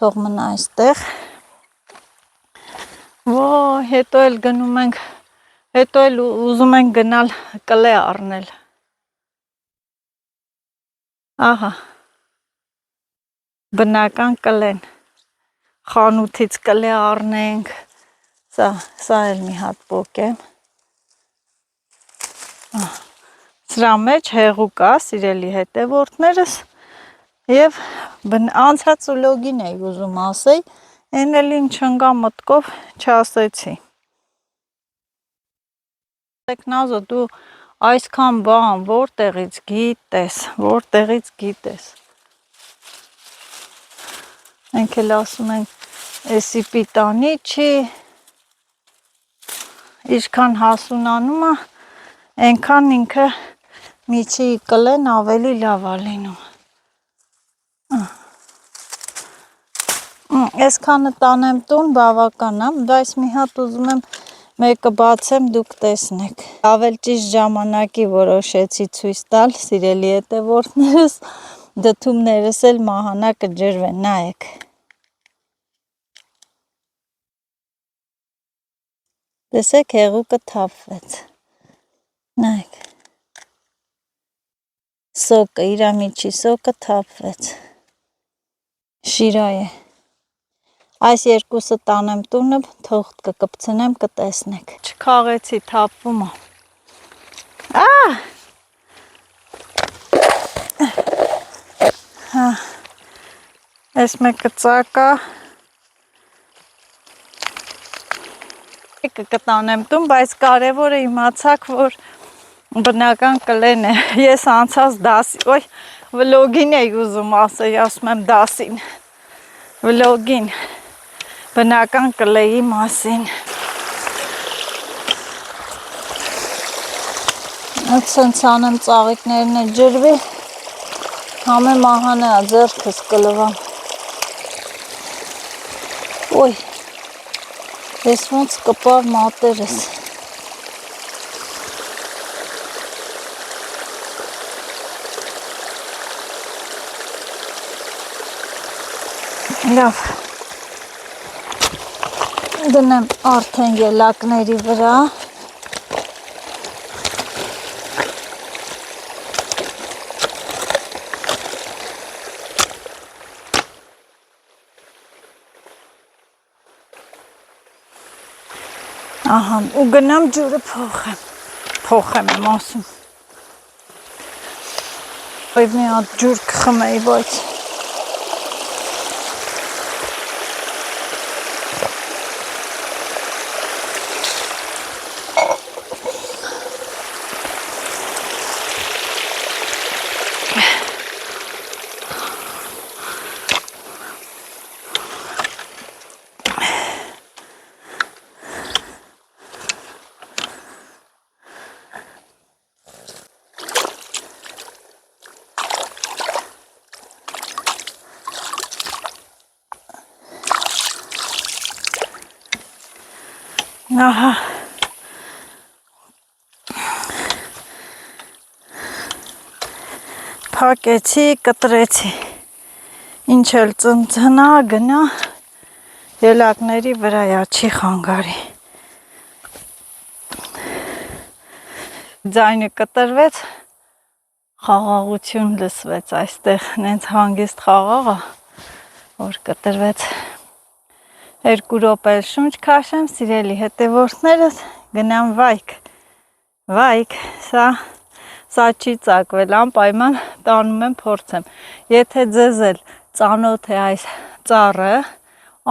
թող մնա այստեղ, Ոյ, հետո էլ գնում ենք, հետո էլ ուզում ենք գնալ կլե առնել։ Ահա, բնական կլեն, խանութից կլե առնենք, սա էլ մի հատ պոկեմ։ Սրա մեջ հեղուկ կա, սիրելի հետևորդներս, եւ անցած վլոգին էի ուզում ասեի, այն էլ ինչ ընկա մտքով չասեցի։ Նազո, դու այսքան բան որտեղից գիտես։ Մենք էլ ասում ենք, էսի պիտանի չի, ինչքան հասունանում է, այնքան ինքը միջի կլեն ավելի լավ է լինում։ Այսքանը տանեմ տուն բավական է, բայց մի հատ ուզում եմ մեկը բացեմ, դուք տեսնեք։ Ավել ճիշտ ժամանակի որոշեցի ցույց տալ, սիրելի հետևորդներս, դդումներս էլ մահանա կջրվեն, նայեք։ Տեսեք, հեղուկը թափվեց։ Նայեք։ Սոկը, իր միջի սոկը թափվեց։ Շիրայ է։ Այս երկուսը տանեմ տունը, թող կկպցնեմ, կտեսնեք։ Չքաղեցի, թափվում է։ Այս մեկը ծակա։ Կտանեմ տուն, բայց կարևորը իմացաք, որ բնական կլեն է։ Ես անցած դասի, վլոգին էի ուզում ասեի, ասում եմ դասին, վլոգին, բնական կլեի մասին։ Այդ սենց անեմ ծաղիկներն է ջրվի, համե մահանե է, ձերքս կլվամ։ Ոյ, ես ոնց կպար մատերս։ Լավ, դնեմ արդեն ելակների վրա։ Ահա, ու գնամ ջուրը փոխեմ եմ ասում։ Ոյ մի հատ ջուր կխմեի, բայց ահա, փակեցի, կտրեցի, ինչ էլ ծնցնա, գնա, ելակների վրայա չի խանգարի։ Ձայնը կտրվեց, խաղաղություն լսվեց այստեղ, նենց հանգիստ խաղաղ է, որ կտրվեց։ 2 րոպե շունչ քաշեմ, սիրելի հետևորդներս, գնամ վայք, սա չի ծակվել, անպայման տանում եմ փորձեմ։ Եթե ձեզ էլ ծանոթ է այս ծառը,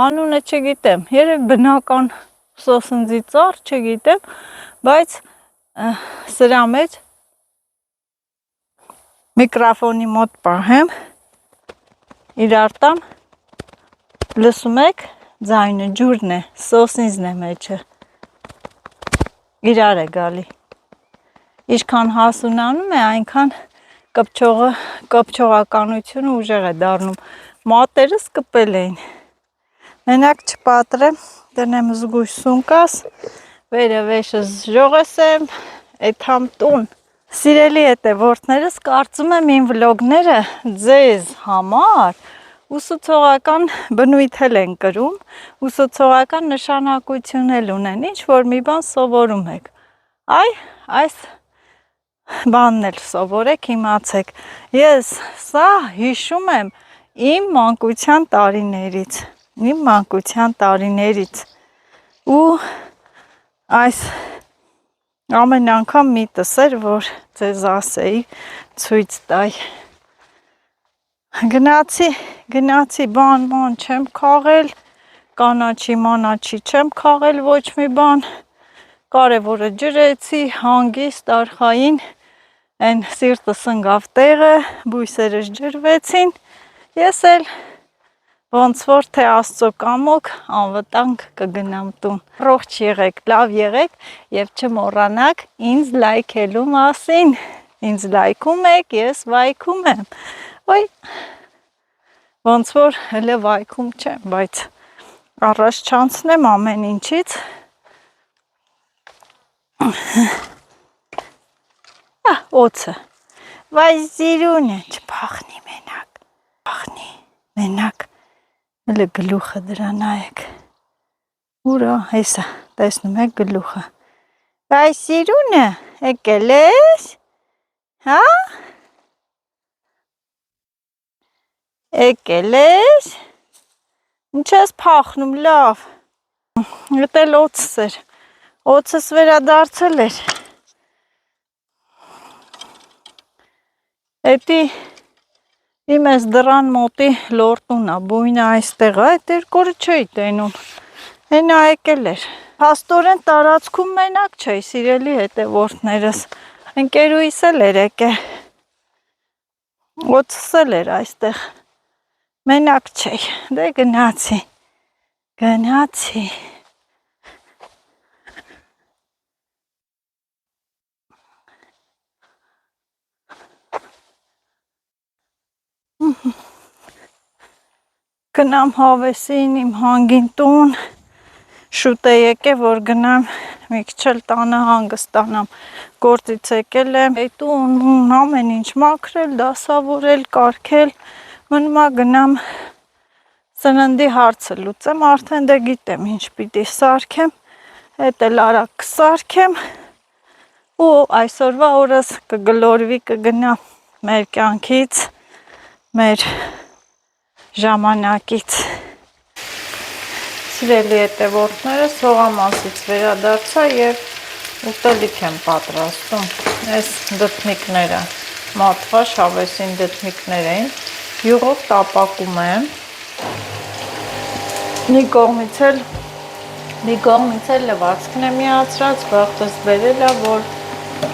անունը չգիտեմ, երև բնական սոսնձի ծառ չգիտեմ, բայց սրա մեջ միկրոֆոնի մոտ պահեմ, իրար տամ, լսում եք, ձայնը ջուրն է, սոսնիզն է մեջը, իրար է գալի, ինչքան հասունանում է, այնքան կպչողականությունը ուժեղ է դառնում, մատերս կպել էին, մենակ չպատրեմ, դնեմ զգույշ սունկաս, վերը վեշս ժողեսեմ, էթամ տուն, սիրելի հետևորդներս, կարծում եմ իմ վլոգները ձեզ համար ուսուցողական բնույթ են կրում, ուսուցողական նշանակություն էլ ունեն, ինչ որ մի բան սովորում եք։ Այս բանն էլ սովորեք, իմացեք։ Ես սա հիշում եմ իմ մանկության տարիներից, ու այս ամեն անգամ միտս էր, որ ձեզ ասեի ցույց տայ։ Գնացի բան չեմ քաղել, կանաչի մանաչի չեմ քաղել ոչ մի բան, կարևորը ջրեցի, հանգիստ արխային, այն սիրտս ընկավ տեղը, բույսերս ջրվեցին, ես էլ ոնց որ թե Աստծո կամոք անվտանգ կգնամ տուն։ Առողջ եղեք, լավ եղեք եւ չմոռանաք ինձ լայքելու մասին։ Ինձ լայքում եք, ես վայքում եմ։ Ոյ, ոնց որ հələ վայքում չեմ, բայց առաջ չանցնեմ ամեն ինչից։ Օծը, վայ զիրունը, չփախնի մենակ, հələ գլուխը դրա նայեք, ուրա, հեսա, տեսնում եք գլուխը, վայ զիրունը, եկել ես, հա, եկել ես, ինչ ես փախնում, լավ, էդ էլ օծս էր, օծս վերադարձել էր, էդի իմ ես դրան մոտի լորտունա, բույնը այստեղ է, այդ երկորը չէի տենում, հենա եկել էր, հաստորեն տարածքում մենակ չէի, սիրելի հետևորդներս, ընկերուիս էլ էր եկել, օծս էլ էր այստեղ, մենակ չէի, դե գնացի, գնամ հավեսին իմ հանգին տուն, շուտ է եկե, որ գնամ մի քիչ էլ տանը հանգստանամ, գործից եկել եմ, տուն ամեն ինչ մաքրել, դասավորել, կարգել, մնում է գնամ սննդի հարցը լուծեմ, արդեն դե գիտեմ ինչ պիտի սարքեմ, հետ էլ արագ կսարքեմ ու այսօրվա օրս կգլորվի, կգնա մեր կյանքից, մեր ժամանակից։ Սիրելի հետևորդներս, հողամասից վերադարձա եւ ուտելիք եմ պատրաստում։ Այս դդմիկները մատված հավեսին դդմիկներ էին, յուղով տապակում եմ։ Մի կողմից էլ լվացքն է միացրած, բախտս բերել է, որ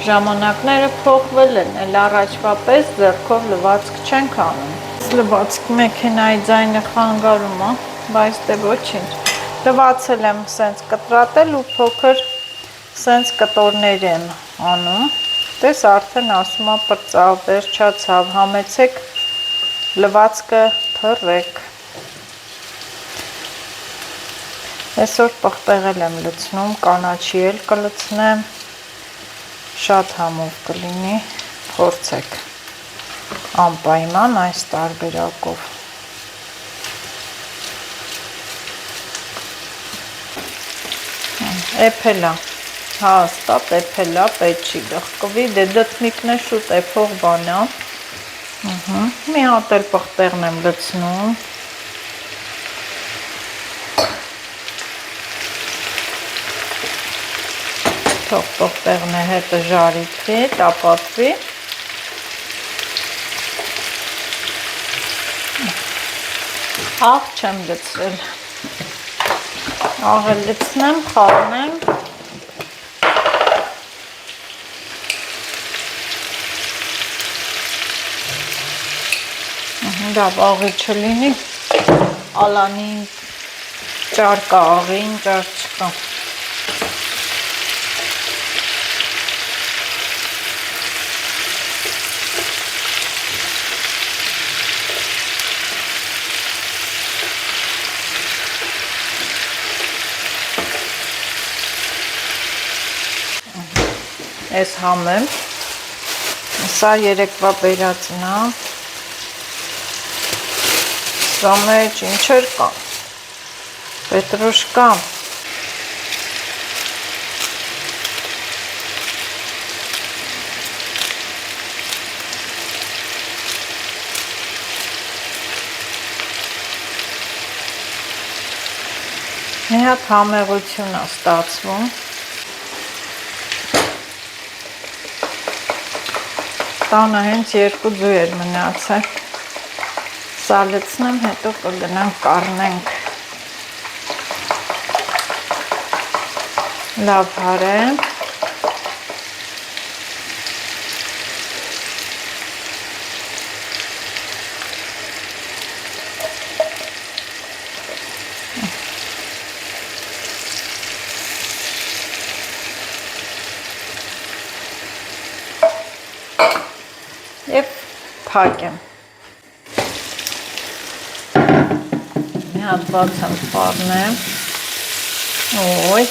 ժամանակները փոխվել են, էլ առաջվա պես ձեռքով լվացք չենք անում։ Լվացք մեքենայի ձայնը խանգարում է, բայց դե ոչինչ։ Լվացել եմ սենց կտրատել ու փոքր սենց կտորներ եմ անում։ Տես արդեն ասում է պրծավ, վերջացավ, համեցեք լվացքը թռեք։ Այսօր պղպեղել եմ լցնում, կանաչի էլ կլցնեմ, շատ համով կլինի, փորձեք անպայման այս տարբերակով։ Էփելա, հաստատ էփելա, պետք չի դղկվի, դե դդմիկն է շուտ էփող բանա։ Մի հատ էլ պղպեղն եմ լցնում։ Թող պղպեղն է հետը ժարիքի, տապատվի։ Աղ չեմ լցրել։ Աղը լցնեմ, խառնեմ։ Լավ, աղի չլինի, ալանին ճար կա, աղին ճար չկա։ Ես համեմ, սա երեկվա բերածն է, Սա մեջ ինչեր կան, պետրուշկա, մի հատ համեղություն է ստացվում, տանը հենց 2 ձույեր մնացել, սալեցնեմ, հետո կգնանք կառնենք, լավ հարենք, և փակեմ, մի հատ բացեմ պարնեմ, ոյ,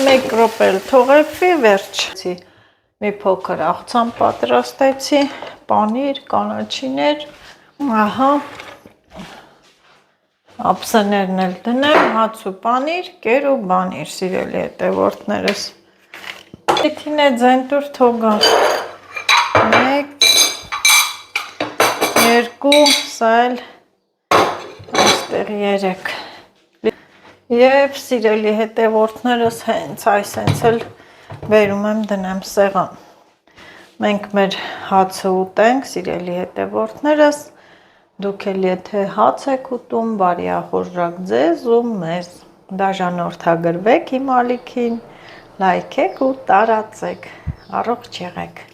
մեկ րոպե էլ թողեցի, վերջ, մի փոքր աղցան պատրաստեցի, պանիր, կանաչիներ, ահա, ափսեներն էլ դնեմ, հաց ու պանիր, կեր ու բանիր, սիրելի հետևորդներս, Տիթին է ձենտուր թողա, 1, 2, սա էլ այստեղ 3, և սիրելի հետևորդներս հենց այսենց էլ վերում եմ դնեմ սեղան, մենք մեր հացը ուտենք, սիրելի հետևորդներս, դուք էլ եթե հաց եք ուտում, բարի ախորժակ ձեզ ու մեզ, բաժանորդագրվեք իմ ալիքին, լայքեք ու տարածեք, առողջ եղեք։